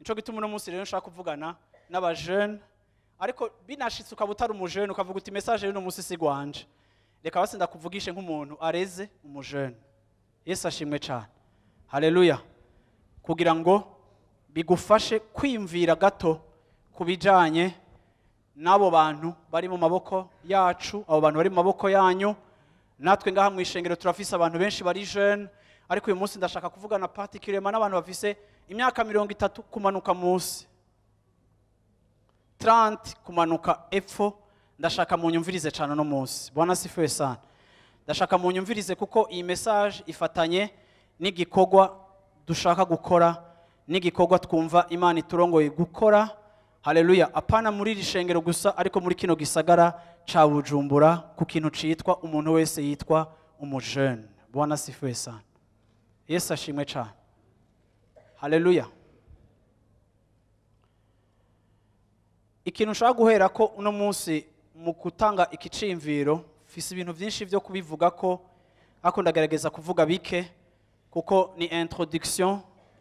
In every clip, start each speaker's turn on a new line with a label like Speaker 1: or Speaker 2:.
Speaker 1: nico gituma uno munsi rero nshaka kuvugana n'aba jeune ariko binashitse ukabutara umujene ukavuga uti message y'uno munsi sigwanje reka basi ndakuvugishe nk'umuntu areze umujene. Yesu ashimwe cyane. Haleluya. Kugira ngo bigufashe kwimvira gato kubijanye n'abo bantu bari mu maboko yacu, abo bantu bari mu maboko yanyu. Natwe ngaha mu ishengero turafise abantu benshi bari jeune, ariko uyu munsi ndashaka kuvugana particulièrement n'abantu bafise imyaka 30 kumanuka munsi, 30 kumanuka epfo. Ndashaka munyumvirize cyane no munsi. Bwana sifiwe sana. Ndashaka munyumvirize kuko iyi message ifatanye n'igikorwa dushaka gukora, n'igikorwa twumva Imana iturongoye gukora. Haleluya. Apana muri rishengero gusa, ariko muri kino gisagara ca Bujumbura ku kintu citwa umuntu wese yitwa umujene. Bwana sifiwe sana. Yesu ashimwe cyane. Haleluya. Ikintu nshaka guhera ko uno munsi mu gutanga ikicimviro, fise ibintu byinshi byo kubivuga ko, ako ndagerageza kuvuga bike kuko ni introduction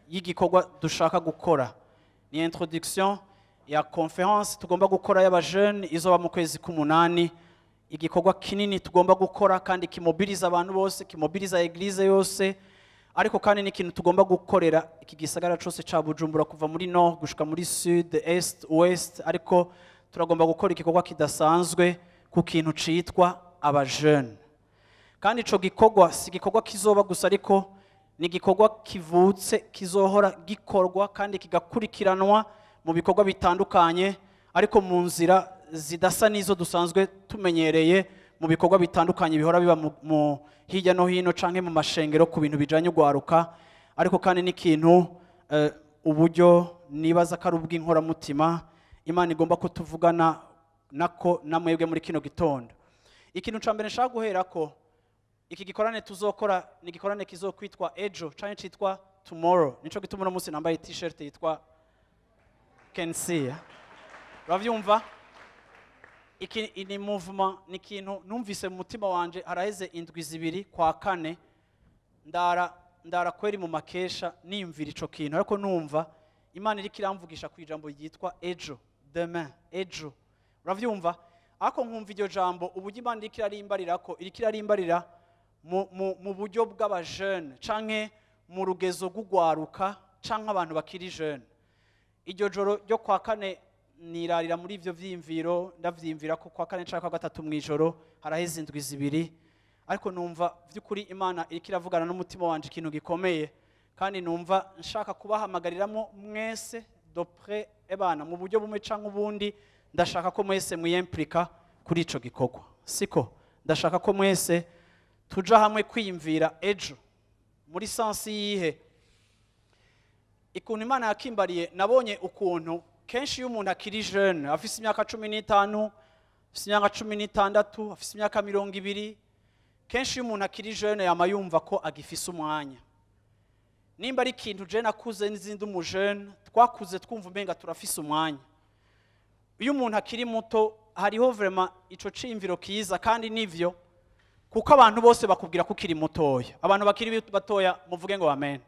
Speaker 1: y'igikorwa dushaka gukora. Ni introduction ya conference tugomba gukora y'abajene izoba mu kwezi k'umunani. Igikorwa kinini tugomba gukora kandi kimobiliza abantu bose, kimobiliza eglise yose, ariko kandi ni ikintu tugomba gukorera iki gisagara cyose ca Bujumbura kuva muri nord gushika muri sud, est, ouest, ariko turagomba gukora igikorwa kidasanzwe ku kintu citwa abajene. Kandi ico gikorwa si gikorwa kizoba gusa, ariko ni gikorwa kivutse kizohora gikorwa kandi kigakurikiranwa mu bikorwa bitandukanye, ariko mu nzira zidasa nizo dusanzwe tumenyereye mu bikorwa bitandukanye bihora biba mu hirya no hino canke mu mashengero ku bintu bijanye ugwaruka, ariko kandi n'ikintu uburyo nibaza ko ari ubw'inkoramutima Imana igomba ko tuvugana nako namwebwe muri kino gitondo. Ikintu ca mbere nshaka guhera ko iki gikorane tuzokora ni gikorane kizokwitwa ejo canke citwa tomorrow. Nico gituma uno munsi nambaye t-shirt yitwa can see. Uravyumva? Iki ni movement, ni kintu numvise mu mutima wanje haraheze indwi zibiri kwa kane ndara kweri mu makesha nimvira ico kintu, ariko numva Imana iri kiramvugisha ku ijambo ryitwa ejo, demain, ejo. Uravyumva? Ako nkumva iryo jambo uburyo Imana iri kirarimbarira mu buryo bw'abajene canke mu rugezo rw'ugwaruka canke abantu bakiri jeune. Iryo joro ryo kwa kane nirarira muri ivyo vyimviro, ndavyimvira ko kwa kane canke kwa gatatu mwijoro haraheze indwi zibiri, ariko numva vy'ukuri Imana iri kiravugana n'umutima wanje ikintu gikomeye, kandi numva nshaka kubahamagariramo mwese dopre ebana mu buryo bumwe canke ubundi. Ndashaka ko mwese mwiyemplika kuri ico gikorwa, siko? Ndashaka ko mwese tuja hamwe kwiyumvira ejo muri sensi yihe. Ikuntu Imana yakimbariye, nabonye ukuntu kenshi iyo umuntu akiri jeune afise imyaka 15, afise imyaka 16, afise imyaka 20, kenshi iyo umuntu akiri jeune yama yumva ko agifise umwanya. Nimba ari ikintu je nakuze n'izindi umujene twakuze twumva umenga turafise umwanya. Iyo umuntu akiri muto hariho vraiment ico cimviro kiza, kandi nivyo kuko abantu bose bakubwira ko ukiri mutoya. Abantu bakiri batoya muvuge ngo amen.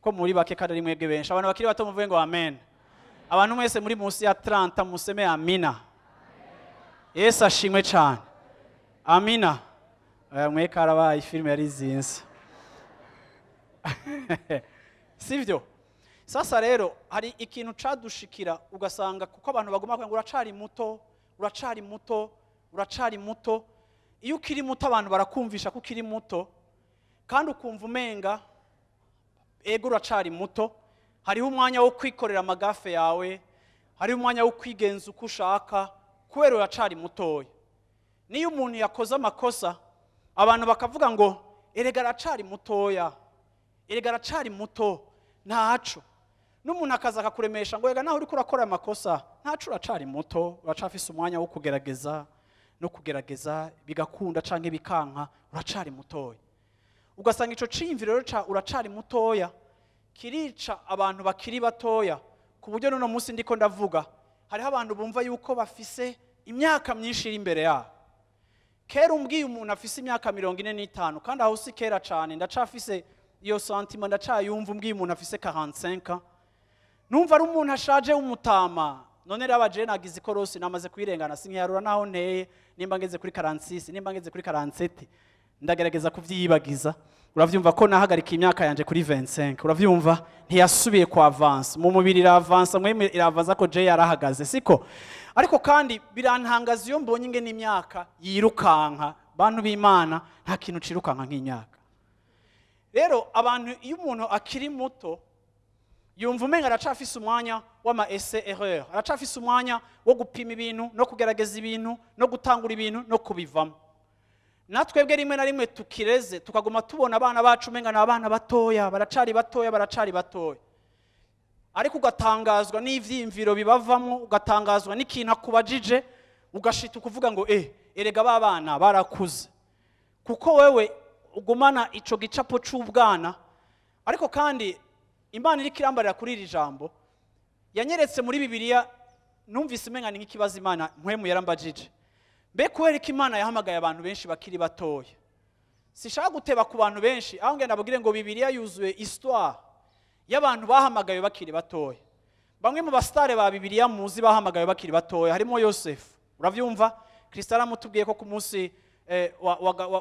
Speaker 1: Ko muri bake kandi ari mwebwe benshi. Abantu bakiri bato muvuge ngo amen. Abantu mwese muri munsi ya 30 museme amina. Yesu ashimwe cyane. Amina. Mwe karabaye filime yari zinze. Sivyo? Sasa rero hari ikintu cadushikira ugasanga kuko abantu baguma ngo uracari muto, uracari muto, uracari muto. Iyo ukiri muto abantu barakumvisha ko ukiri muto, kandi ukumva umenga ego uracari muto. Hariho umwanya wo kwikorera amagafe yawe, hariho umwanya wo kwigenza uko ushaka kubera uracari mutoya. Niyo umuntu yakoze amakosa abantu bakavuga ngo erega aracari mutoya, erega aracari muto, ntaco. N'umuntu akaza akakuremesha ngo ega naho uri kurakora amakosa ntaco, uracari muto, uracafise umwanya wo kugerageza no kugerageza bigakunda canke bikanka, uracari mutoya. Ugasanga ico cimviro rero uracari mutoya kirica abantu bakiri batoya, ku buryo none munsi ndiko ndavuga hariho abantu bumva yuko bafise imyaka myinshi iri imbere yabo. Kera umbwiye umuntu afise imyaka 45 kandi aho si kera cane, ndacafise iyo sentiment ndacayumva umbwiye umuntu afise 45. numva ari umuntu ashaje w'umutama none raba je nagize ikorosi namaze kwirengana sinkiyarura naho nteye nimba ngeze kuri 46 nimba ngeze kuri 47 ndagerageza kuvyiyibagiza uravyumva ko nahagarika imyaka yanje kuri 25 uravyumva ntiyasubiye kwa avance mu mubiri ira avance mweme iravanza ko je yarahagaze siko ariko kandi birantangaza iyo mbonye ingene imyaka yirukanka bantu b'Imana nta kintu cirukanka nk'imyaka rero abantu iyo umuntu akiri muto yumva umenga aracafise umwanya w'ama essai erreur aracafise umwanya wo gupima ibintu no kugerageza ibintu no gutangura ibintu no kubivamo natwebwe rimwe na rimwe tukireze tukaguma tubona abana bacu umenga n'abana batoya baracari batoya ariko ugatangazwa n'ivyimviro bibavamo ugatangazwa n'ikintu akubajije ugashita ukuvuga ngo erega babana barakuze kuko wewe ugumana ico gicapo c'ubwana ariko kandi Imana iri kirambarira kuri iri jambo yanyeretse muri Bibiliya numvise imengana nk'ikibazo Imana mpwemu yarambajije mbe kubera ko Imana yahamagaye abantu benshi bakiri batoya sishaka guteba ku bantu benshi aho ngenda bagire ngo Bibiliya yuzuye histoire y'abantu bahamagaye bakiri batoya bamwe mu bastare ba Bibiliya muzi bahamagaye bakiri batoya harimo Yosefu uravyumva Kristo aramutubwiye ko ku munsi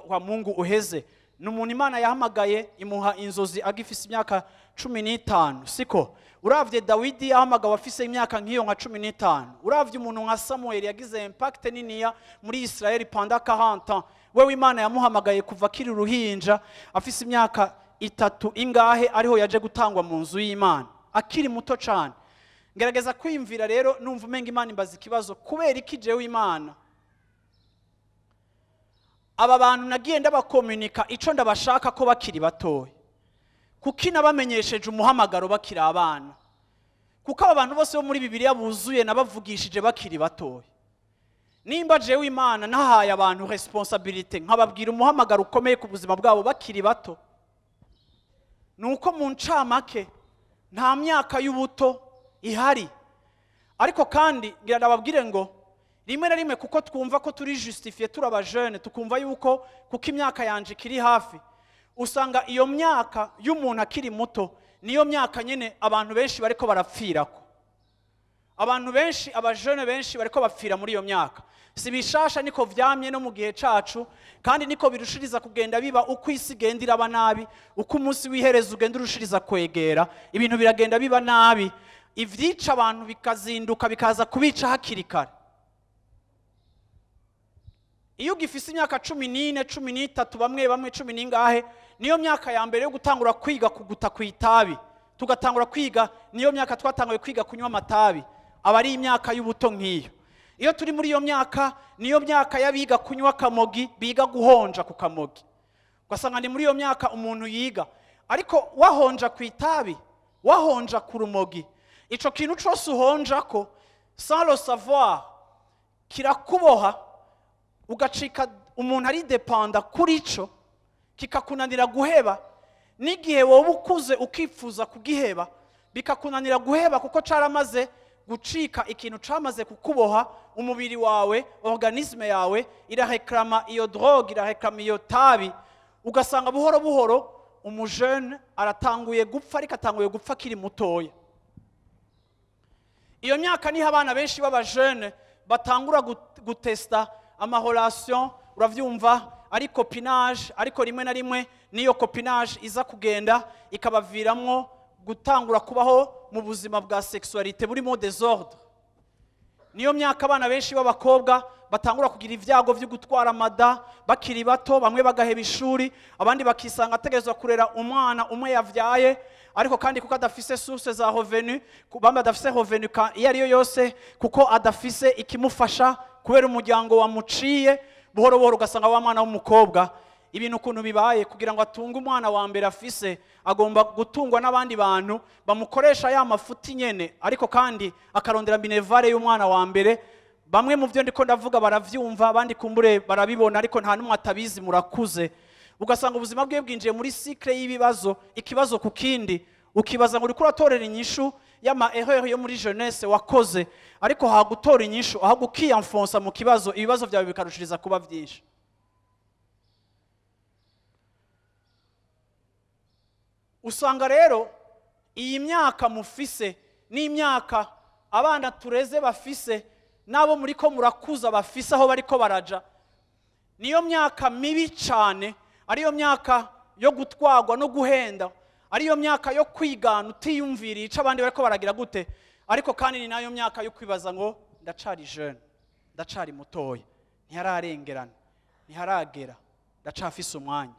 Speaker 1: wa Mungu uheze n'umuntu Imana yahamagaye imuha inzozi agifise imyaka 15 siko uravye Dawidi yahamagawe afise imyaka nk'iyo nka 15 uravye umuntu nka Samuel yagize impact niniya muri Israel pendant 40 ans wewe Imana yamuhamagaye kuva kiri ruhinja afise imyaka 3 ingahe ariho yaje gutangwa mu nzu y'Imana akiri muto cyane ngerageza kwimvira rero numva umenga Imana imbaza ikibazo kubera iki jewe Imana aba bantu nagiye ndabakomunika ico ndabashaka ko bakiri batoya kuki nabamenyesheje umuhamagaro bakiri abana kuko aba bantu bose bo muri Bibiliya buzuye nabavugishije bakiri batoya nimba jewe Imana nahaye abantu responsabilité nkababwira umuhamagaro ukomeye ku buzima bwabo bakiri bato nuko mu ncamake nta myaka y'ubuto ihari ariko kandi ngira ndababwire ngo rimwe na rimwe kuko twumva ko turi justifié turaba jeune tukumva yuko kuko imyaka yanje kiri hafi usanga iyo myaka y'umuntu akiri muto niyo myaka nyene abantu benshi bariko barapfirako abantu benshi abajene benshi bariko bapfira muri iyo myaka si bishasha niko vyamye no mu gihe cacu kandi niko birushiriza kugenda biba uko isi gendira abanabi uko umunsi w'iherezo ugenda urushiriza kwegera ibintu biragenda biba nabi ivyica abantu bikazinduka bikaza kubica hakiri kare iyo ugifise imyaka 14 13 bamwe 10 ningahe niyo myaka ya mbere yo gutangura kwiga kuguta kwitabi tugatangura kwiga niyo myaka twatanguye kwiga kunywa amatabi abari imyaka y'ubuto nk'iyo iyo turi muri iyo myaka niyo myaka yabiga kunywa kamogi biga guhonja ku kamogi ugasanga ni muri iyo myaka umuntu yiga ariko wahonja kwitabi wahonja ku rumogi ico kintu cose uhonja ko sans le savoir kirakuboha ugacika umuntu ari dependa kuri ico kikakunanira guheba n'igihe wowe ukuze ukifuza kugiheba bikakunanira guheba kuko caramaze gucika ikintu camaze kukuboha umubiri wawe organisme yawe irareklama iyo drogue irareklama iyo tabi ugasanga buhoro buhoro umujene aratanguye gupfa ariko atanguye gupfa kiri mutoya iyo myaka niho abana benshi b'abajene batangura gutesta amarelation uravyumva ari copinage ariko rimwe na rimwe niyo copinage iza kugenda ikabaviramwo gutangura kubaho mu buzima bwa sexualité burimo désordre niyo myaka abana benshi b'abakobwa batangura kugira ivyago vyo gutwara mada bakiri bato bamwe bagaheba ishuri abandi bakisanga ategerezwa kurera umwana umwe yavyaye ariko kandi kuko adafise source za revenu bamwe adafise revenu iyo ariyo yose kuko adafise ikimufasha kubera umuryango wamuciye buhoro buhoro ugasanga wa mwana w'umukobwa ibintu ukuntu bibaye kugira ngo atunge umwana wa mbere afise agomba gutungwa n'abandi bantu bamukoresha ya mafuti nyene ariko kandi akarondera minevare y'umwana wa mbere bamwe mu byo ndiko ndavuga baravyumva abandi kumbure barabibona ariko nta numwe atabizi murakuze ugasanga ubuzima bwe bwinjiye muri cycle y'ibibazo ikibazo ku kindi ukibaza ngo uriko uratorera inyishu y'ama erreur yo muri jeunesse wakoze ariko hagutora inyishu aho gukiyanfonsa mu kibazo ibibazo byawe bikarushiriza kuba byinshi usanga rero iyi myaka mufise n'imyaka abana tureze bafise nabo muri ko murakuza bafise aho bariko baraja, niyo myaka mibi cyane, ariyo myaka yo gutwagwa no guhenda, ariyo myaka yo kwigana utiyumvira ica abandi bariko baragira gute, ariko kandi ni nayo myaka yo kwibaza ngo ndacari jeune, ndacari mutoya, ntihararengerana, ntiharagera, ndacafise umwanya.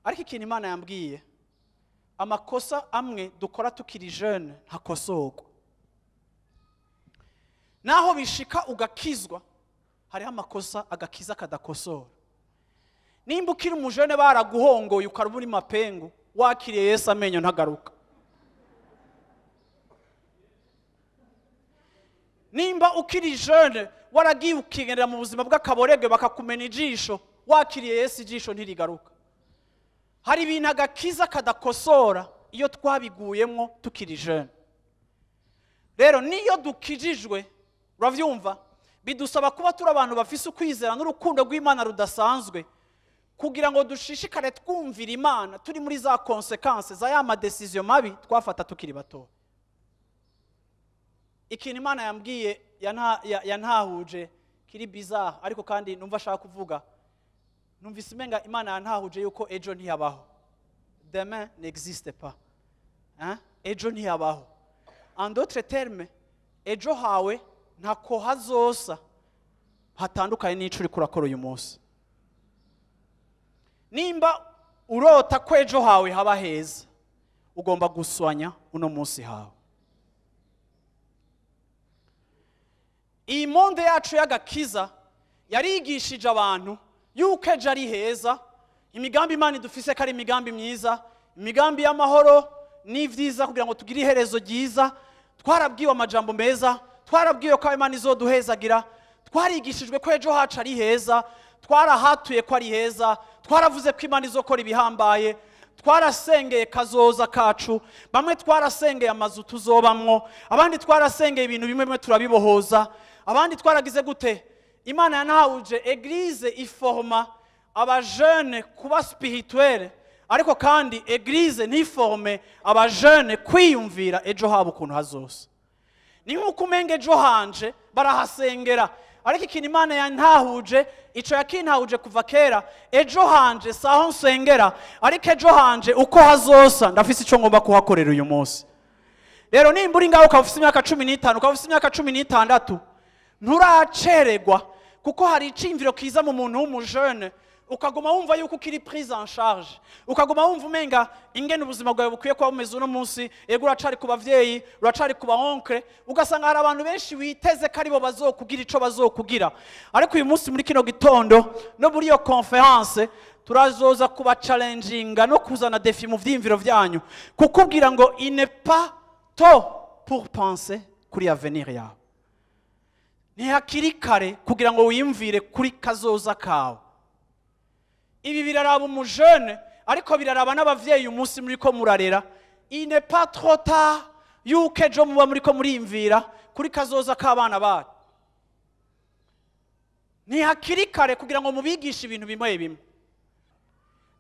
Speaker 1: Ariko ikintu Imana yambwiye, amakosa amwe dukora tukiri jeune ntakosorwa. Naho bishika ugakizwa, hariho amakosa agakiza kadakosora. Nimba ukiri umujene baraguhongoye ukarubura imapengu, wakiriye Yesu amenyo ntagaruka. Nimba ukiri jeune waragiye ukigendera mu buzima bw'akaborege bakakumena ijisho, wakiriye Yesu ijisho ntirigaruka. Hari ibintu agakiza kadakosora iyo twabiguyemo tukiri jeune. Rero niyo dukijijwe, uravyumva, bidusaba kuba turi abantu bafise ukwizera n'urukundo rw'Imana rudasanzwe, kugira ngo dushishikare twumvira Imana turi muri za consequences za ya madecision mabi twafata tukiri bato. Ikintu Imana yambwiye yantahuje kiri bizarre, ariko kandi numva ashaka kuvuga, numvise imenga Imana yantahuje yuko ejo ntiyabaho. Demain n'existe pas. Ejo ntiyabaho. En d'autres termes, ejo hawe ntako hazosa hatandukanye n'ico uri kurakora uyu munsi. Nimba urota ko ejo hawe haba heza, ugomba guswanya uno munsi hawe. Iyi monde yacu y'agakiza yarigishije abantu yuko ejo ari heza, imigambi Imana idufise ko ari imigambi myiza, imigambi y'amahoro n'ivyiza kugira ngo tugire iherezo ryiza. Twarabwiwe amajambo meza, twarabwiwe ko Imana izoduhezagira, twarigishijwe ko ejo hacu ari heza, twarahatuye ko ari heza, twaravuze ko Imana izokora ibihambaye, twarasengeye kazoza kacu, bamwe twarasengeye amazu tuzobamwo, abandi twarasengeye ibintu bimwe bimwe turabibohoza, abandi twaragize gute. Imana yanahuje eglise iforma abajeune kuba spirituel, ariko kandi eglise ntiforme abajeune kwiyumvira ejo habo ukuntu hazosa. Ni nk'uko umenge ejo hanje barahasengera, ariko ikintu Imana yantahuje, ico yakintahuje kuva kera, ejo hanje saho nsengera, ariko ejo hanje uko hazosa ndafise ico ngomba kuhakorera uyu munsi. Rero nimba uri ngaho ukaba ufise imyaka 15, ukaba ufise imyaka 16, nturacererwa, kuko hari icimviro kiza mu muntu w'umujene, ukaguma wumva yuko ukiri prise en charge, ukaguma wumva umenga ingene ubuzima bwawe bukwiye kuba bumeze uno munsi, ego uracari ku bavyeyi, uracari ku baonkre, ugasanga hari abantu benshi witeze ko aribo bazokugira ico bazokugira. Ariko uyu munsi muri kino gitondo no muri iyo conference turazoza kuba challenginga no kuzana défi mu vyimviro vyanyu, kukubwira ngo il n'est pas tôt pour penser kuri avenir yawe. Ntihakiri kare kugira ngo wiyumvire kuri kazoza kawe. Ibi biraraba umujene, ariko biraraba n'abavyeyi umunsi muri ko murarera. Il n'est pas trop tard yuko ejo muba muri ko muriyumvira kuri kazoza k'abana banyu. Ntihakiri kare kugira ngo mubigishe ibintu bimwe bimwe.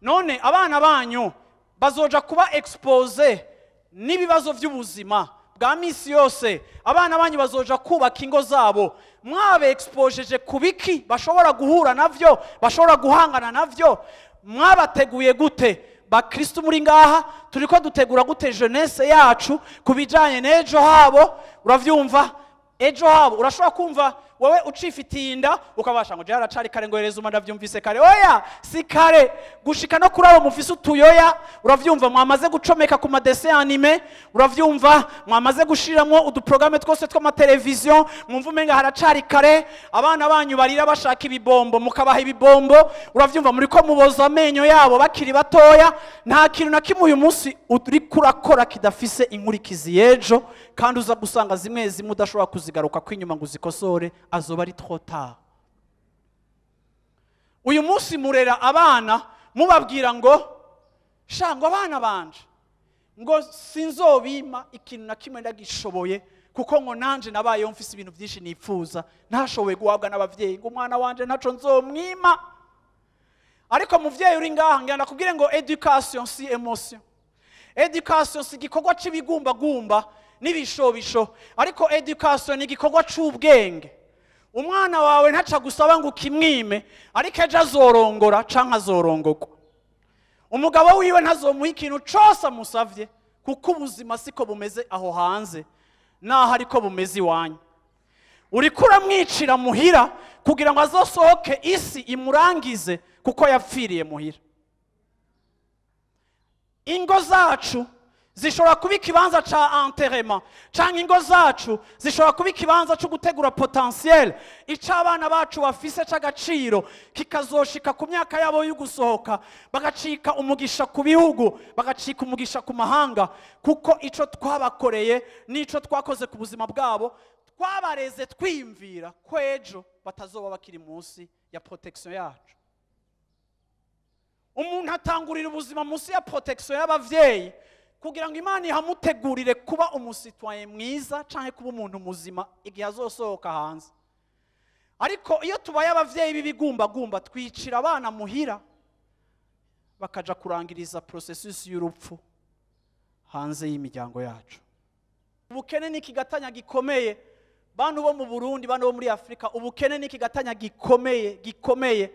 Speaker 1: None abana banyu bazoja kuba expose n'ibibazo by'ubuzima bwa misi yose. Abana banyu bazoja kubaka ingo zabo, mwabe expojeje kubiki bashobora guhura navyo, bashobora guhangana navyo. Mwabateguye gute? Bakristo muri ngaha turiko dutegura gute jeunesse yacu kubijanye n'ejo habo? Uravyumva? Ejo habo urashobora kumva wowe ucifitiye inda ukabasha ngo jara cari kare ngo hereza umanda vyumvise kare. Oya, si kare gushika no kurabo mufise utuyoya. Uravyumva? Mwamaze gucomeka ku madese anime, uravyumva? Mwamaze gushiramwo uduprograme twose two ma television, mwumva umenga haracari kare. Abana banyu barira bashaka ibibombo, mukabaha ibibombo. Uravyumva? Muri ko muboza amenyo yabo bakiri batoya. Nta kintu na kimwe uyu munsi uri kurakora kidafise inkurikizi yejo, kandi uza gusanga zimwe zimwe udashobora kuzigaruka kwinyuma ngo uzikosore, azoba ari trop tard. Uyu munsi murera abana mubabwira ngo shango abana banje ngo sinzobima ikintu na kimwe ndagishoboye, kuko ngo nanje nabayeho mfise ibintu byinshi nipfuza, ntashoboye guhabwa n'abavyeyi, ngo umwana wanje ntaco nzomwima. Ariko muvyeyi uri ngaha ngenda kubwire ngo education si emotion. Education si gikorwa c'ibigumbagumba, n'ibishobisho, ariko education ni igikorwa c'ubwenge. Umwana wawe ntaca gusaba ngo ukimwime, ariko ejo azorongora canke azorongorwa. Umugabo wiwe ntazomuha ikintu cose amusavye, kuko ubuzima siko bumeze aho hanze, naho ariko bumeze iwanyu. Uriko uramwicira muhira kugira ngo azosohoke isi imurangize kuko yapfiriye muhira. Ingo zacu zishobora kuba ikibanza ca enterrement, canke ingo zacu zishobora kuba ikibanza cyo gutegura potentiel ic'abana bacu bafise c'agaciro, kikazoshika ku myaka yabo yo gusohoka, bagacika umugisha ku bihugu, bagacika umugisha ku mahanga, kuko ico twabakoreye n'ico twakoze ku buzima bwabo, twabareze twimvira ko ejo batazoba bakiri munsi ya protection yacu. Umuntu atangurira ubuzima munsi ya protection y'abavyeyi kugira ngo Imana ihamutegurire kuba umusitwaye mwiza canke kuba umuntu muzima igihe azosohoka hanze. Ariko iyo tubaye abavyeyi b'ibigumbagumba, twicira abana muhira bakaja kurangiriza processus y'urupfu hanze y'imiryango yacu. Ubukene ni ikigatanya gikomeye, bantu bo mu Burundi, bantu bo muri Afrika, ubukene ni ikigatanya gikomeye.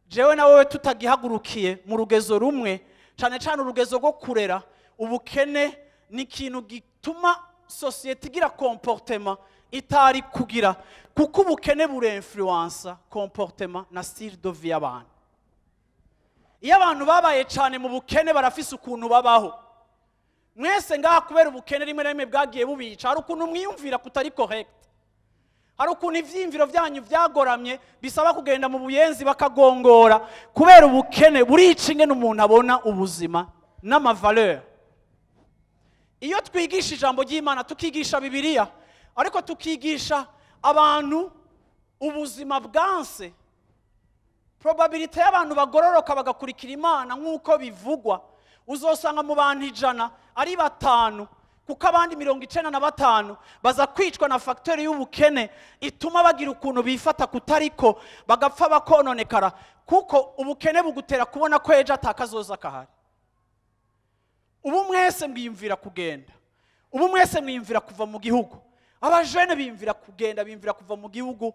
Speaker 1: Jewe na wewe tutagihagurukiye mu rugezo rumwe, cane cane urugezo rwo kurera, ubukene ni ikintu gituma societe igira comportement itari kugira, kuko ubukene burinfluensa comportement na style de vie y'abantu. Iyo abantu babaye cane mu bukene barafise ukuntu babaho. Mwese ngaha kubera ubukene rimwe na rimwe bwagiye bubica, hari ukuntu mwiyumvira kutari correct, hari ukuntu ivyimviro vyanyu vyagoramye bisaba kugenda mu buyenzi bakagongora, kubera ubukene burica ingene umuntu abona ubuzima n'amavaleur. Iyo twigisha ijambo ry'Imana, tukigisha Bibiliya, ariko tukigisha abantu ubuzima bwanse, probability y'abantu bagororoka bagakurikira Imana nk'uko bivugwa, uzosanga mu bantu 100 ari 5, kuko abandi 95 baza kwicwa na facteur y'ubukene ituma bagira ukuntu bifata kutariko, bagapfa bakononekara, kuko ubukene bugutera kubona ko ejo atakazoza kahari. Ubu mwese mwiyumvira kugenda, ubu mwese mwiyumvira kuva mu gihugu, abajene biyumvira kugenda, biyumvira kuva mu gihugu,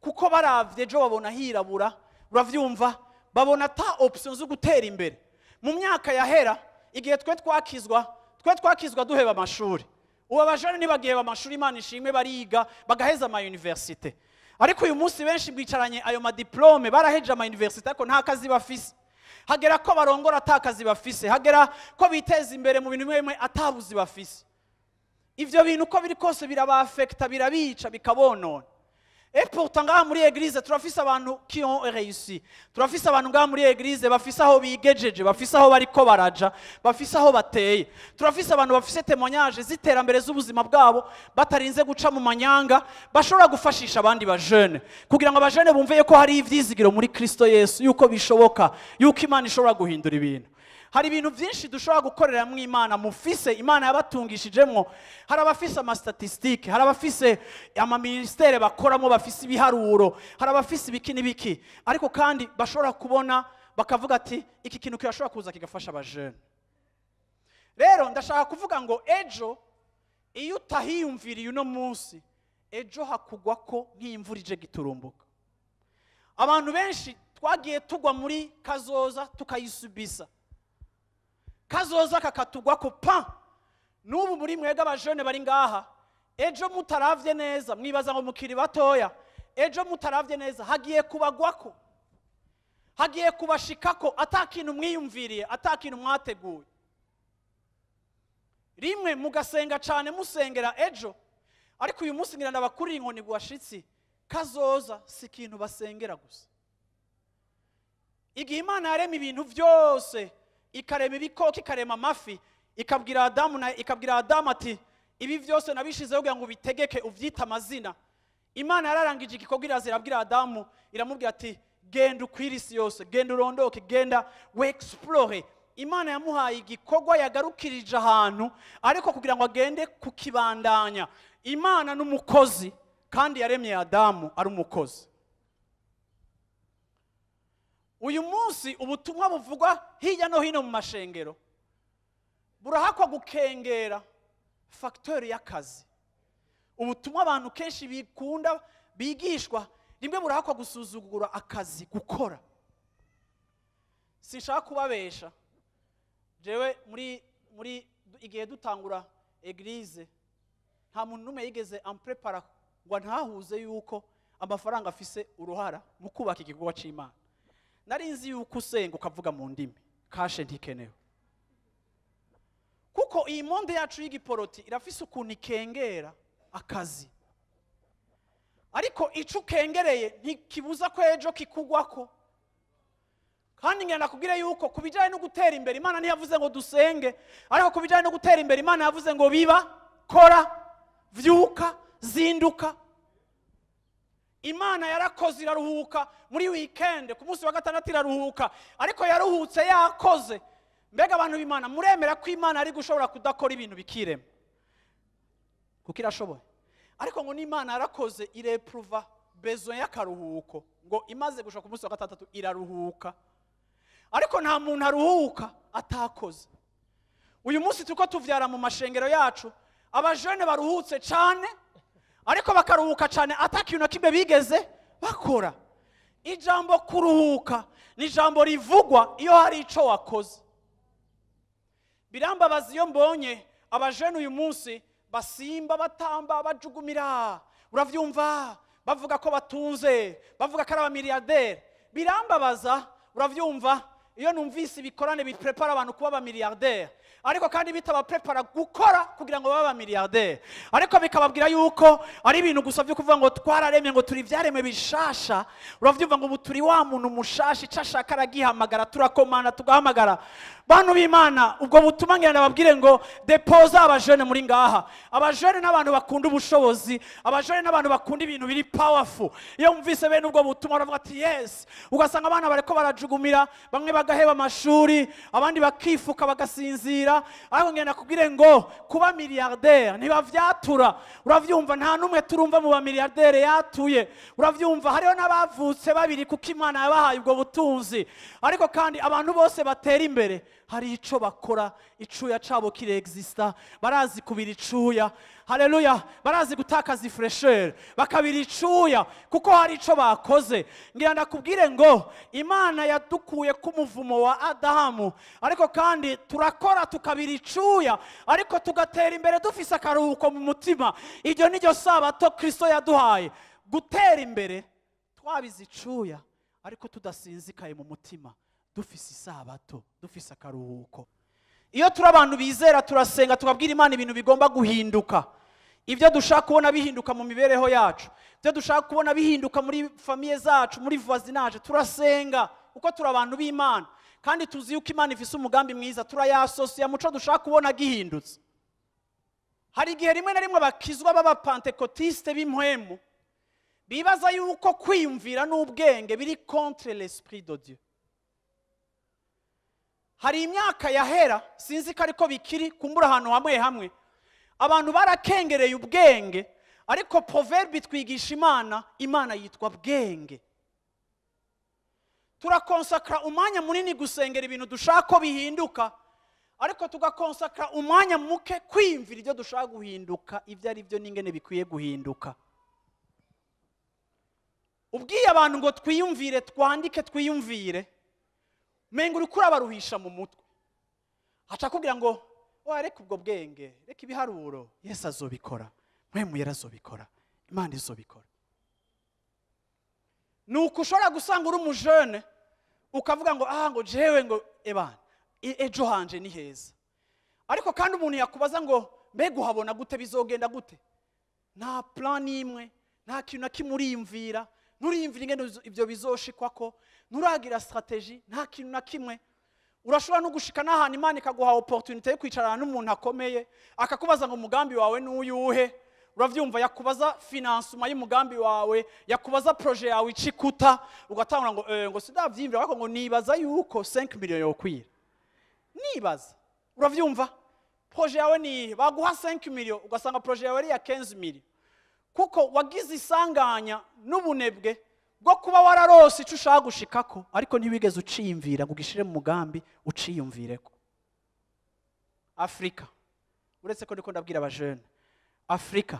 Speaker 1: kuko baravye ejo babona hirabura, uravyumva, babona ta option zo gutera imbere. Mu myaka yahera, igihe twe twakizwa duheba amashuri, ubu abajene nibagiheba amashuri, Imana ishimwe, bariga bagaheza ama universite. Ariko uyu munsi benshi bicaranye ayo ma diplome, baraheje ama universite ariko nta kazi bafise. Hagera ko barongora atakazi bafise, hagera ko biteza imbere mu bintu bimwe atabuzi bafise. Ivyo bintu uko biri kose birabafekta, birabica, bikabonona. Et pourtant ngaha muri église turafise abantu qui ont réussi, turafise abantu ngaha muri église bafise aho bigejeje, bafise aho bariko baraja, bafise aho bateye, turafise abantu bafise témoignage ziterambere z'ubuzima bwabo batarinze guca mu manyanga, bashobora gufashisha abandi bajene kugira ngo abajene bumve ko hari ivyizigiro muri Kristo Yesu, yuko bishoboka, yuko Imana ishobora guhindura ibintu. Hari ibintu byinshi dushobora gukorera mu Imana, mufise Imana yabatungishijemwo. Hari abafise ama statistique, hari abafise ama ministere bakoramo, bafise ibiharuro, hari abafise ibiki n'ibiki, ariko kandi bashobora kubona bakavuga ati iki kintu kirashobora kuza kigafasha abajene. Rero ndashaka kuvuga ngo ejo iyo utahiyumviriye uno munsi, ejo hakugwa ko nk'imvura ije giturumbuka. Abantu benshi twagiye tugwa muri Kazoza tukayisubisa, Kazoza kakatugwa ko pa. Nubu muri mwega abajene bari ngaha, ejo mutaravye neza mwibaza ngo mukiri batoya, ejo mutaravye neza hagiye kubagwako, hagiye kubashikako atakintu mwiyumviriye, atakintu mwateguye. Rimwe mugasenga cane musengera ejo, ariko uyu munsi ngira ndabakuri inkoni gwashitsi, Kazoza si ikintu basengera gusa. Igihe Imana yarema ibintu vyose, ikarema ibikoko, ikarema amafi, ikabwira Adamu ati ibi vyose nabishizeho kugira ngo bitegeke uvyita amazina. Imana yararangije igikorwa, irabwira Adamu, iramubwira ati genda ukwira isi yose, genda urondoke, genda we explore. Imana yamuhaye igikorwa yagarukirije ahantu, ariko kugira ngo agende kukibandanya. Imana n'umukozi, kandi yaremye Adamu ari umukozi. Uyu munsi ubutumwa buvugwa hirya no hino mu mashengero burahakwa gukengera facteur y'akazi. Ubutumwa abantu kenshi bikunda bigishwa rimwe burahakwa gusuzugura akazi gukora. Sinshaka kubabesha. Jewe muri igihe dutangura eglise nta muntu numwe yigeze amprepara ngo ntahuze yuko amafaranga afise uruhara mu kubaka igikorwa c'Imana. Nari nzi yuko usenga ukavuga mu ndimi kashe ntikenewe. Kuko iyi monde yacu y'igiporoti irafise ukuntu ikengera akazi. Ariko ico ukengereye ntikibuza ko ejo kikugwako. Kandi ngenda kubwira yuko kubijanye no gutera imbere Imana ntiyavuze ngo dusenge, ariko kubijanye no gutera imbere Imana yavuze ngo biba, kora, vyuka, zinduka. Imana yarakoze iraruhuka muri weekend, ku munsi wa gatandatu iraruhuka, ariko yaruhutse yakoze. Mbega abantu b'Imana muremera ko Imana ari gushobora kudakora ibintu bikirema? Kuko irashoboye. Ariko ngo n'Imana yarakoze ireprova besoin y'akaruhuko, ngo imaze gushaka ku munsi wa gatandatu iraruhuka. Ariko nta muntu aruhuka atakoze. Uyu munsi tuko tuvyara mu mashengero yacu abajene baruhutse cyane, ariko bakaruhuka cyane atakintu na kimwe bigeze bakora. Ijambo kuruhuka ni ijambo rivugwa iyo hari ico wakoze. Birambabaza iyo mbonye abajene uyu munsi basimba, batamba, bajugumira, uravyumva bavuga ko batunze, bavuga ko ari abamiliyarderi. Birambabaza, uravyumva iyo numvise ibikorane biprepara abantu kuba abamiliyarderi, ariko kandi bitabaprepara gukora kugira ngo babe abamiliyarderi, ariko bikababwira yuko ari ibintu gusa byo kuvuga ngo twararemye ngo turi vyaremwe bishasha. Uravyumva ngo turi wa muntu mushashi cashaka aragihamagara, turakomana tugahamagara. Bantu b'Imana, ubwo butuma ngenda babwire ngo depoza abajene muri ngaha. Abajene n'abantu bakunda ubushobozi, abajene n'abantu bakunda ibintu biri powerful. Iyo mvise bene ubwo butuma uravuga ati yes, ugasanga abana bareko barajugumira, bamwe bagaheba amashuri, abandi bakifuka bagasinzira. Ariko ngenda kubwire ngo kuba miliyarderi ntibavyatura. Uravyumva nta numwe turumva mu ba miliyarderi yatuye. Uravyumva hariho n'abavutse babiri kuko Imana yabahaye ubwo butunzi. Ariko kandi abantu bose batera imbere hari ico bakora, icuya cabo kireexista, barazi kubira icuya. Haleluya, barazi gutakaza ifresher, bakabira icuya kuko hari ico bakoze. Ngira ndakubwire ngo Imana yadukuye ku muvumo wa Adamu, ariko kandi turakora tukabira icuya, ariko tugatera imbere dufise akaruhuko mu mutima. Iryo niryo sabato Kristo yaduhaye, gutera imbere twabize icuya ariko tudasinzikaye mu mutima, dufise isabato, dufise akaruhuko. Iyo turi abantu bizera turasenga tukabwira Imana ibintu bigomba guhinduka. Ibyo dushaka kubona bihinduka mu mibereho yacu, ibyo dushaka kubona bihinduka muri famille zacu, muri voisinage, turasenga uko turi abantu b'Imana. Kandi tuzi yuko Imana ifise umugambi mwiza, turayasosiya muco dushaka kubona gihindutse. Hari igihe rimwe na rimwe bakizwa baba pentekotiste b'impwemu bibaza yuko kwiyumvira n'ubwenge biri contre l'esprit de Dieu. Hari imyaka yahera sinzi ko ariko bikiri kumbura ahantu hamwe hamwe abantu barakengereye ubwenge, ariko proverbe twigisha Imana yitwa bwenge. Turakonsakra umwanya munini gusengera ibintu dushaka ko bihinduka, ariko tugakonsakra umwanya muke kwiyumvira ibyo dushaka guhinduka ibyo ari byo n'ingene bikwiye guhinduka. Ubwiye abantu ngo twiyumvire, twandike twiyumvire, mengo uri kurabaruhisha mu mutwe. Aca kugira ngo reka ubwo bwenge, reka ibiharuro, Yesu azobikora, mwemu yarazobikora, Imana izobikora. Nuko ushobora gusanga uri umujene ukavuga ngo ngo jewe ngo ebana ejo hanje ni heza, ariko kandi umuntu yakubaza ngo mbega uhabona gute, bizogenda gute? Nta plan imwe, nta kintu na kimwe uriyumvira, nturiyumvira ingene ibyo bizoshikwako, nturagira strategy, nta kintu na kimwe. Urashobora no gushika n'ahantu Imana ikaguha opportunity yo kwicarana n'umuntu akomeye akakubaza ngo umugambi wawe n'uyuhe. Uravyumva, yakubaza financement y'umugambi wawe, yakubaza projet yawe icikuta, ugatangura ngo sidavyimvira, ariko ngo nibaza yuko 5 million yokwira. Nibaza, uravyumva, projet yawe ni baguha 5 million ugasanga projet yawe ari ya 15 million, kuko wagize isanganya n'ubunebwe bwo kuba wararose ico ushaka gushikako, ariko ntibigeze uciyumvira ngo ugishire mu mugambi uciyumvireko. Afrika uretse ko ndiko ndabwira abajene Afrika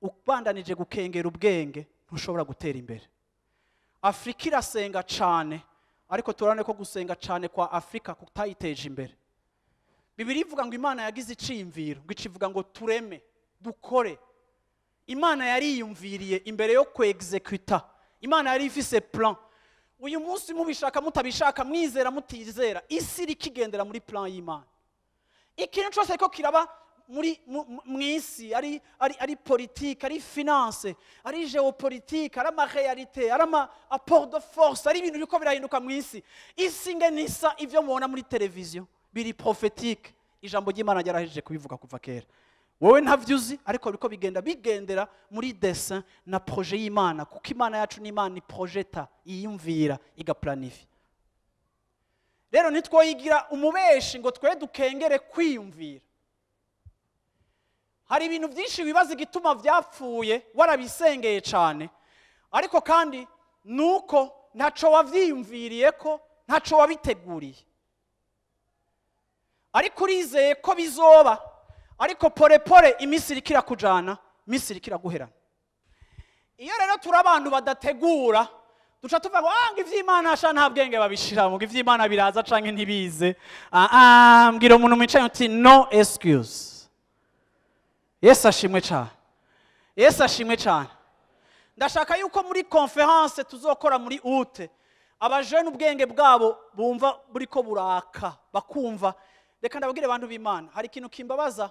Speaker 1: ubandanije gukengera ubwenge ntushobora gutera imbere. Afrika irasenga cyane ariko turane ko gusenga cyane kwa Afrika kutayiteje imbere. Bibiri ivuga ngo Imana yagize iciyumviro ngo icivuga ngo tureme dukore. Imana yariyumviriye imbere yo kuexecuta. Imana yari ifise plan. Uyu munsi mubishaka mutabishaka mwizera mutizera isi rikigendera muri plan y'Imana. Ikintu cyose ko kiraba muri mwisi ari politique, ari finance, ari géopolitique, ari ma réalité, ari ma apport de force, ari ibintu biko birahinduka mwisi. Isi ngenisa ivyo mubona muri televiziyo biri prophétique. Ijambo ry'Imana ryarahije kubivuga kuva kera. Wowe ntavyuzi ariko biko bigendera muri dessin na projet y'Imana kuko Imana yacu ni Imana iprojeta iyumvira igaplanify. Rero nitwoyigira umubeshi ngo twe dukengere kwiyumvira. Hari ibintu byinshi bibaza igituma vyapfuye warabisengeye cyane ariko kandi nuko ntaco wavyiyumviriye ko ntaco wabiteguriye. Ariko urizeye ko bizoba ariko pore imisiri kira kujana misiri kira guherana. Iyo rero turi abantu badategura duca tuvuga ngo ivy'Imana asha nta bwenge babishira mu ivy'Imana biraza canke ntibize. Mbwira umuntu mwicaye uti no excuse. Yesu ashimwe cyane. Yesu ashimwe cyane. Ndashaka yuko muri conference tuzokora muri ute abajene ubwenge bwabo bumva buriko buraka bakumva. Reka ndabwire abantu b'Imana hari ikintu kimbabaza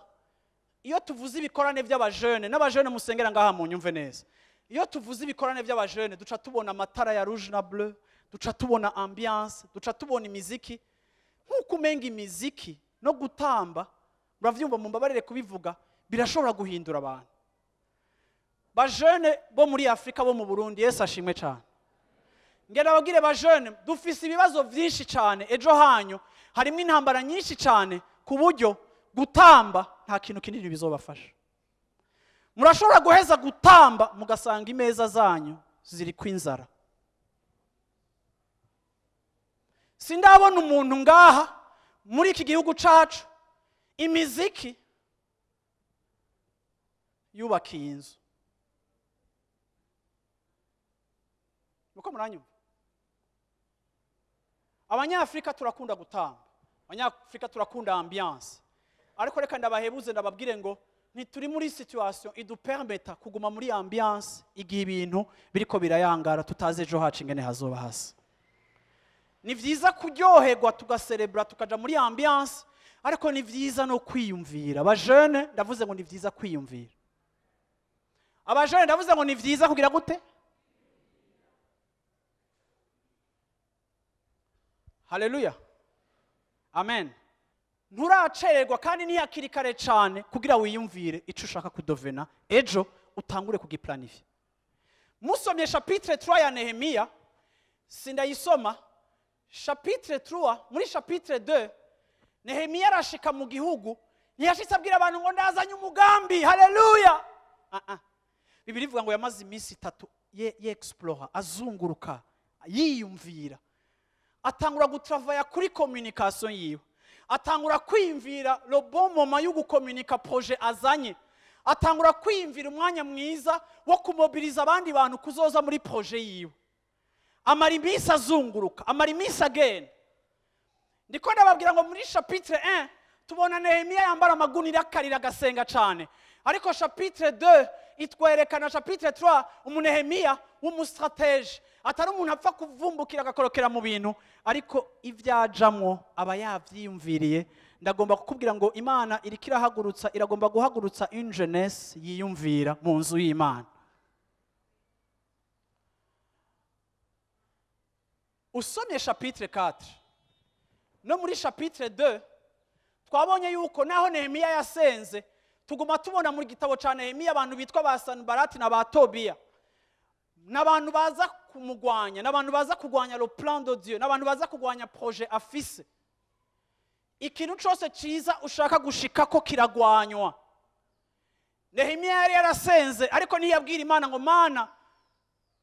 Speaker 1: iyo tuvuze ibikorane by'abajene n'abajene musengera ngaha mu nyumve neza. Iyo tuvuze ibikorane by'abajene duca tubona amatara ya rouge na bleu, duca tubona ambiance, duca tubona imiziki. Nkuko umenga imiziki no gutamba muravyumva mu mbabarire kubivuga birashobora guhindura abantu. Bajene bo muri Afrika bo mu Burundi Yesu ashimwe cyane. Ngenda bagire bajene dufise ibibazo byinshi cyane ejo hanyu harimo intambara nyinshi cyane ku buryo gutamba nta kintu kinini bizobafasha. Murashobora guheza gutamba mugasanga imeza zanyu ziri kwinzara. Sindabona umuntu ngaha muri iki gihugu cacu imiziki yubakiye inzu. Muko muranyumva? Abanyafrika turakunda gutamba. Abanyafrika turakunda ambiance. Ariko reka ndabahebuze ndababwire ngo ntituri muri situation idupermeta kuguma muri ambiance igihe ibintu biriko birayangara tutaze ejo hacu ingene hazoba hasa. Ni vyiza kuryoherwa tugacelebra tukaja muri ambiance ariko ni vyiza no kwiyumvira. Abajene ndavuze ngo ni vyiza kwiyumvira. Abajene ndavuze ngo ni vyiza kugira gute? Haleluya. Amen. Nturacererwa kandi ntiyakiri kare cyane kugira wiyumvire ico ushaka kudovena ejo utangure kugiplanify. Musomye chapitre 3 ya Nehemia sindayisoma. Chapitre 3 muri chapitre 2 Nehemia arashika mu gihugu ntiyashitse abwira abantu ngo ndazanye umugambi. Haleluya. Bibiri ivuga ngo yamaze iminsi 3 ye explore azunguruka yiyumvira. Atangura gutravaya kuri communication yiwe. Atangura kwiyumvira le bon moment yo gukomunika projet azanye. Atangura kwiyumvira umwanya mwiza wo kumobiliza abandi bantu kuzoza muri projet yiwe. Amara iminsi azunguruka, amara iminsi agenda. Ndiko ndababwira ngo muri chapitre 1 tubona Nehemia yambara amagunira akarira gasenga cyane. Ariko chapitre 2 itwerekana chapitre 3 umunehemia w'umustratege atari umuntu apfa kuvumbukira agakorokera mu bintu ariko ivyajamwo aba yavyiyumviriye. Ndagomba kukubwira ngo Imana irikira hagurutsa iragomba guhagurutsa une jeunesse yiyumvira mu nzu y'Imana. Usomye chapitre 4 no muri chapitre 2 twabonye yuko naho Nehemia yasenze tuguma tubona muri gitabo ca Nehemia abantu bitwa ba Sanbalati na ba Tobiya n'abantu baza kumugwanya n'abantu baza kugwanya le plan de Dieu n'abantu baza kugwanya projet afise. Ikintu cyose ciza ushaka gushika ko kiragwanywa. Nehemia yari yarasenze ariko ntiyabwira Imana ngo Mana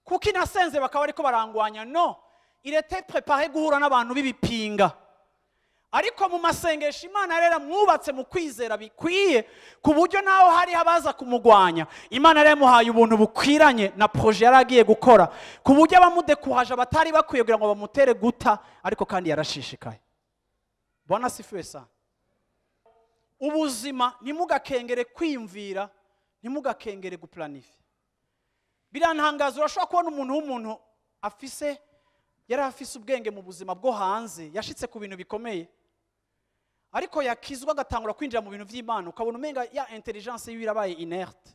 Speaker 1: kuko inasenze bakaba ariko barangwanya. No, il était préparé guhura n'abantu bibipinga. ariko mu masengesho Imana rero mwubatse mu kwizera bikwiye ku buryo naho hari abaza kumugwanya Imana rero muhaye ubuntu bukwiranye na projet yaragiye gukora ku buryo abamudekuhaje batari bakwiye kugira ngo bamutere guta ariko kandi yarashishikaye. Bwana sifiwe sana. Ubuzima ntimugakengere kwiyumvira, ntimugakengere guplanifya. Birantangaza urashobora kubona umuntu yari afise ubwenge mu buzima bwo hanze, yashitse ku bintu bikomeye, ariko yakizwa agatangura kwinjira mu bintu by'Imana ukabona umenga ya intelligence yiwe irabaye inerte.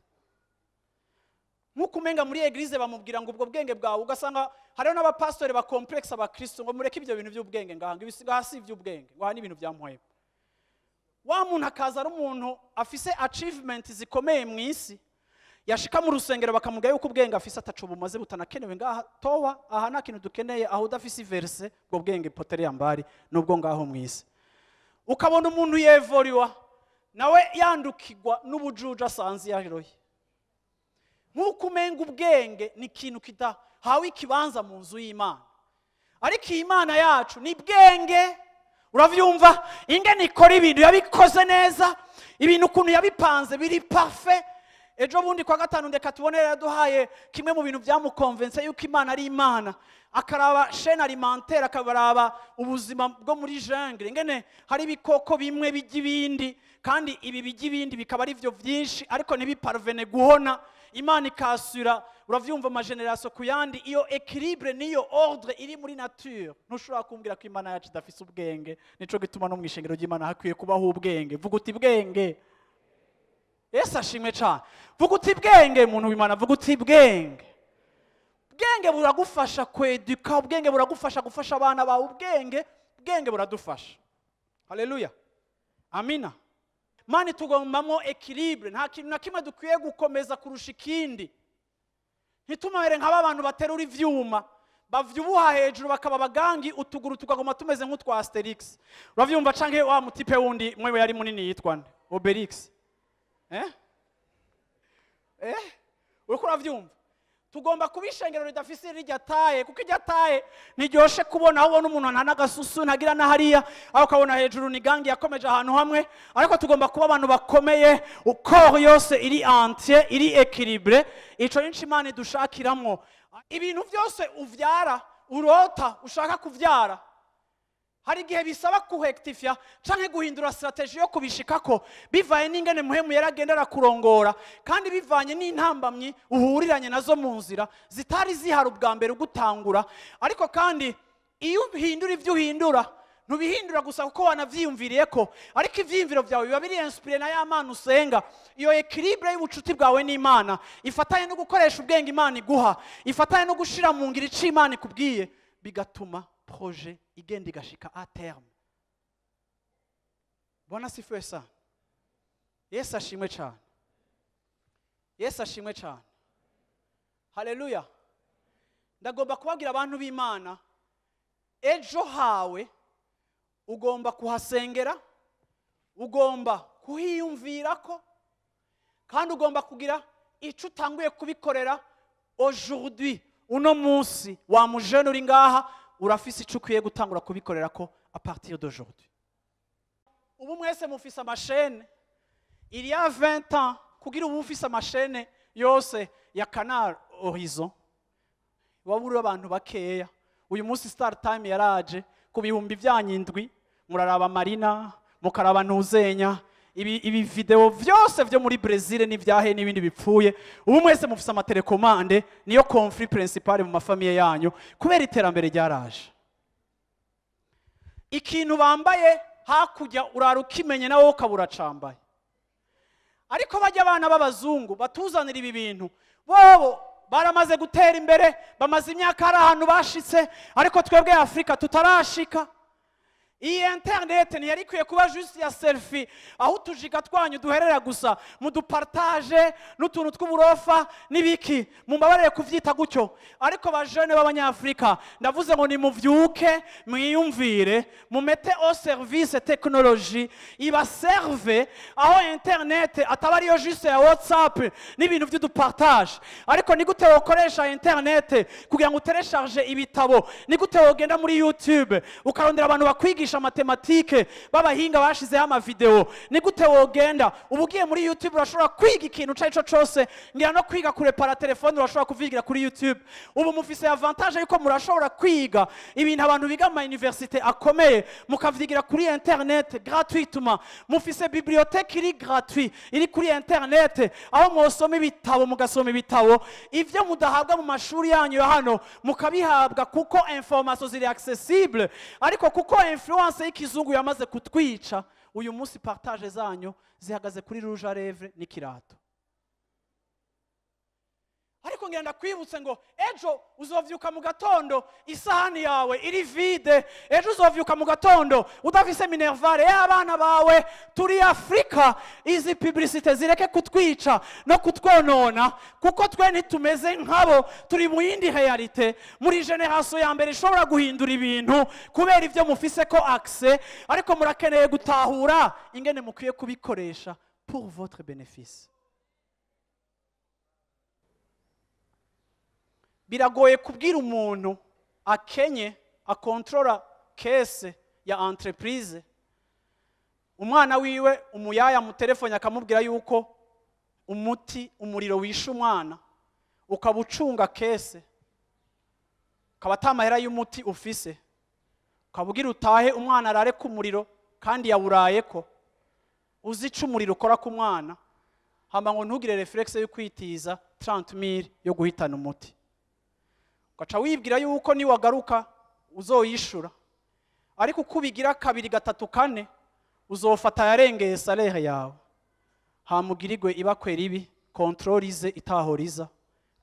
Speaker 1: Nkuko umenga muri eglise bamubwira ngo ubwo bwenge bwawe, ugasanga hariho n'abapastori ba complexe abakristo ngo mureke ibyo bintu by'ubwenge ngahanga ibisiga hasi iby'ubwenge ngo hani ibintu byamuheba. Wa muntu akaza ari umuntu afise achievement zikomeye mu isi, yashika mu rusengero bakamubwira yuko ubwenge afise atacu bumaze butanakenewe ngaha towa aha nta kintu dukeneye aho udafise verse ubwo bwenge potere yambari nubwo ngaho mu isi. Ukabona umuntu yevoriwa nawe yandukirwa n'ubujuja asanze yaroye. Nkuko umenga ubwenge ni ikintu kidahawe ikibanza mu nzu y'Imana, ariko Imana yacu ni bwenge. Uravyumva ingene ikora ibintu yabikoze neza, ibintu ukuntu yabipanze biri parfait. Ejo bundi kwa gatanu ndeka tubonera yaduhaye kimwe mu bintu byamukonvense yuko Imana ari Imana, akaraba chaîne alimentaire, akabaraba ubuzima bwo muri jungle ingene hari ibikoko bimwe bijibindi kandi ibi bijibindi bikaba ari byo byinshi ariko ntibiparvene guhona. Imana ikasura, uravyumva ama generation kuyandi, iyo equilibre niyo ordre iri muri nature. Ntushobora kumbwira ko Imana yacu idafise ubwenge. Nico gituma no mwishengero ry'Imana hakwiye kubaho ubwenge. Vuga uti bwenge. Yesu ashimwe cyane. Vuga uti bwenge muntu w'Imana, vuga uti bwenge. Bwenge buragufasha kweduka, ubwenge buragufasha gufasha abana bawe, ubwenge buradufasha. Haleluya. Amina. Mani tugombamo equilibre, nta kintu na kimwe dukwiye gukomeza kurusha ikindi. Ntitumere nk'aba abantu baterura ivyuma bavyubuha hejuru bakaba bagangi utuguru tukagoma tumeze nk'utwa Asterix. Uravyumva canke wa mutipe wundi mwewe yari munini yitwa nde? Obelix. Uriko uravyumva? Tugomba kubishengero ridafise rijyataye kuko ijyataye ntiryoshe kubona aho ubona umuntu ntanagasusu ntagira na hariya aho ukabona hejuru ni gangi yakomeje ahantu hamwe, ariko tugomba kuba abantu bakomeye ukoro yose iri entier iri équilibré. Ico inshi Imana dushakiramo ibintu byose uvyara urota ushaka kuvyara. Hari igihe bisaba kuhektifya canke guhindura strategy yo kubishikako bivaye n'ingene muhemu yaragendera kurongora kandi bivanye n'intambamyi uhuriranye nazo mu nzira zitari zihara ubwa mbere ugutangura. Ariko kandi iyo uhindura ivyo uhindura ntubihindura gusa kuko wanavyiyumviriye ko, ariko ivyiyumviro byawe biba biri inspiré na ya Mana usenga. Iyo equilibre y'ubucuti bwawe n'Imana ifatanye no gukoresha ubwenge Imana iguha, ifatanye no gushira mu ngiro ico Imana ikubwiye, bigatuma projet igenda igashika a terme. Bwana sifiwe sana. Yesu ashimwe cyane. Yesu ashimwe cyane. Haleluya. Ndagomba kubagira abantu b'Imana, ejo hawe ugomba kuhasengera, ugomba kuhiyumvirako, kandi ugomba kugira ico utanguye kubikorera aujourd'hui. Uno munsi wa mujene uri ngaha urafise ico ukwiye gutangura kubikorera ko a partir d'aujourd'hui. Ubu mwese mufise amashene, il y a 20 ans kugira ubu mufise amashene yose ya Canal Horizon waburi abantu bakeya. Uyu munsi Star Time yaraje ku bihumbi vyanyindwi, muraraba Marina, mukaraba Ntuzenya, ibi video vyose vyo muri Brazil n'ivyahe n'ibindi bipfuye. Ubu mwese mufise amatelekomande, niyo conflit principal mu mafamiye yanyu kubera iterambere ryaraje. Ikintu bambaye hakujya urarukimenye nawo ukabura cambaye. Ariko bajya abana b'abazungu batuzanira ibi bintu, bobo baramaze gutera imbere, bamaze imyaka ari ahantu bashitse, ariko twebwe Afrika tutarashika. Iyi internet ntiyari ikwiye kuba juste ya selfie aho utujiga twanyu duherera gusa mudupartage n'utuntu tw'uburofa n'ibiki, mumbabarire kuvyita gutyo. Ariko bajene b'abanyafrika ndavuze ngo nimuvyuke mwiyumvire, mumete au service technologie ibaserve, aho internet ataba ariyo juste ya WhatsApp n'ibintu vy'udupartage. Ariko ni gute wokoresha internet kugira ngo uterecharge ibitabo, ni gute wogenda muri YouTube ukarondera abantu bakwigisha abigisha matematike b'abahinga bashizeho amavideo ni gute wogenda uba ugiye muri YouTube urashobora kwiga ikintu cyo cyose ngira no kwiga kurepara telefone urashobora kuvigira kuri YouTube ubu mufise avantage yuko murashobora kwiga ibintu abantu biga mu université akomeye mukavyigira kuri internet gratuitement mufise bibliothèque iri gratuit iri kuri internet aho mwosoma ibitabo mugasoma ibitabo ivyo mudahabwa mu mashuri yanyu hano mukabihabwa kuko information ziri accessible ariko kuko influence y'ikizungu yamaze kutwica uyu munsi partage zanyu zihagaze kuri rouge à lèvres n'ikirato ariko ngenda kwibutse ngo ejo uzovyuka mu gatondo isahani yawe iri vide ejo uzovyuka mu gatondo udafise minervare y'abana bawe turi Afrika izi publicité zireke kutwica no kutwonona kuko twe ntitumeze nkabo turi mu yindi realite muri generation ya mbere ishobora guhindura ibintu kubera ivyo mufise ko accès ariko murakeneye gutahura ingene mukwiye kubikoresha pour votre bénéfice. Biragoye kubwira umuntu akenye akontrola kese ya entreprise umwana wiwe umuyaya mu telefone akamubwira yuko umuriro wisha umwana ukabucunga kese kabatamahera y'umuti ufise ukabugira utahe umwana arare ku muriro kandi yaburaye ko uzica umuriro ukora ku mwana hamba ngo ntugire reflexe yo kwitiza 30,000 yo guhitana umuti ugaca wibwira yuko ni wagaruka uzoyishura ariko kubigira 2 3 4 uzofata yarengeye salaire yawe hamugirirwe ibakwera ibi controlize itahoriza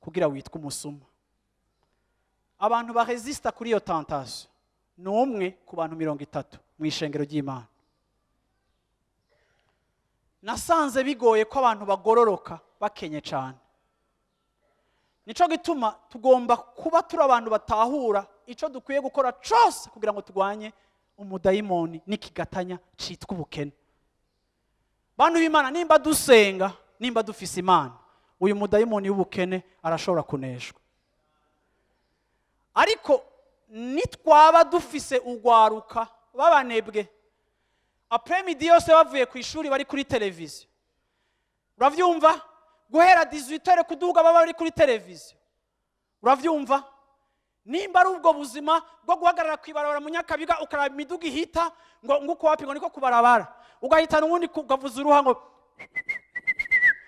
Speaker 1: kugira witwa umusuma abantu baresista kuri iyo tentation numwe ku bantu 30 mu ishengero ry'Imana nasanze bigoye ko abantu bagororoka bakenye cyane nico gituma tugomba kuba turi abantu batahura ico dukwiye gukora cyose kugira ngo tugwanye umudayimoni n'ikigatanya citwa ubukene. Bantu b'Imana nimba dusenga nimba dufise Imana uyu mudayimoni w'ubukene arashobora kuneshwa ariko nitwaba dufise ugwaruka babanebwe après-midi yose bavuye ku ishuri bari kuri televiziyo uravyumva guhera 18h kuduga baba bari kuri televiziyo uravyumva nimba ari ubwo buzima bwo guhagarara kwibarabara mu Nyakabiga ukaraba imiduga ihita ngo nguko wapi ngo niko kubarabara ugahitana ubundi kugavuza uruha ngo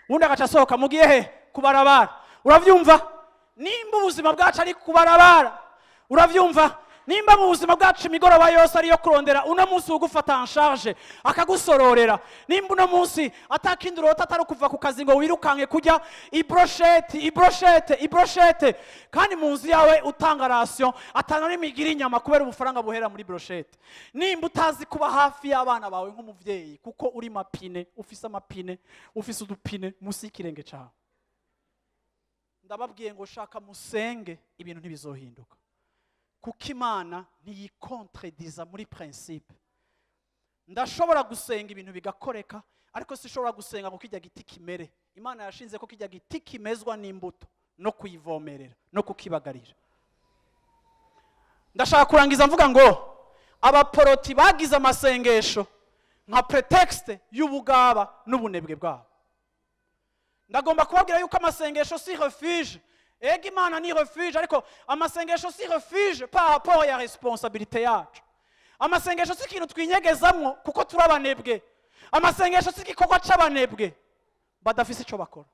Speaker 1: ubundi agaca sohoka mugiye he kubarabara uravyumva nimba ubuzima bwacu ari kubarabara uravyumva nimba mu buzima bwacu imigoroba yose ari yo kurondera uno munsi ugufata en charge akagusororera nimba uno munsi atakindurota atari kuva ku kazi ngo wirukanke kujya ibrochette kandi mu nzu yawe utanga ration atana n'imigira inyama kubera ubufaranga buhera muri brochette nimba utazi kuba hafi y'abana bawe nk'umuvyeyi kuko uri mapine ufise amapine ufise udupine musi y'ikirenge cawe ndababwiye ngo shaka musenge ibintu ntibizohinduka kuko Imana ntiyikontrediza muri principe ndashobora gusenga ibintu bigakoreka ariko sishobora gusenga ngo kijya giti kimere Imana yashinze ko kijya giti kimezwa n'imbuto no kuyivomerera no kukibagarira ndashaka kurangiza mvuga ngo abaporoti bagize amasengesho nka pretext y'ubugaba n'ubunebwe bwabo ndagomba kubabwira yuko amasengesho si refuge ega Imana ni refuge ariko amasengesho si refuge par rapport ya responsabilité yacu amasengesho si ikintu twinyegezamwo kuko turabanebwe amasengesho si igikorwa c'abanebwe badafise ico bakora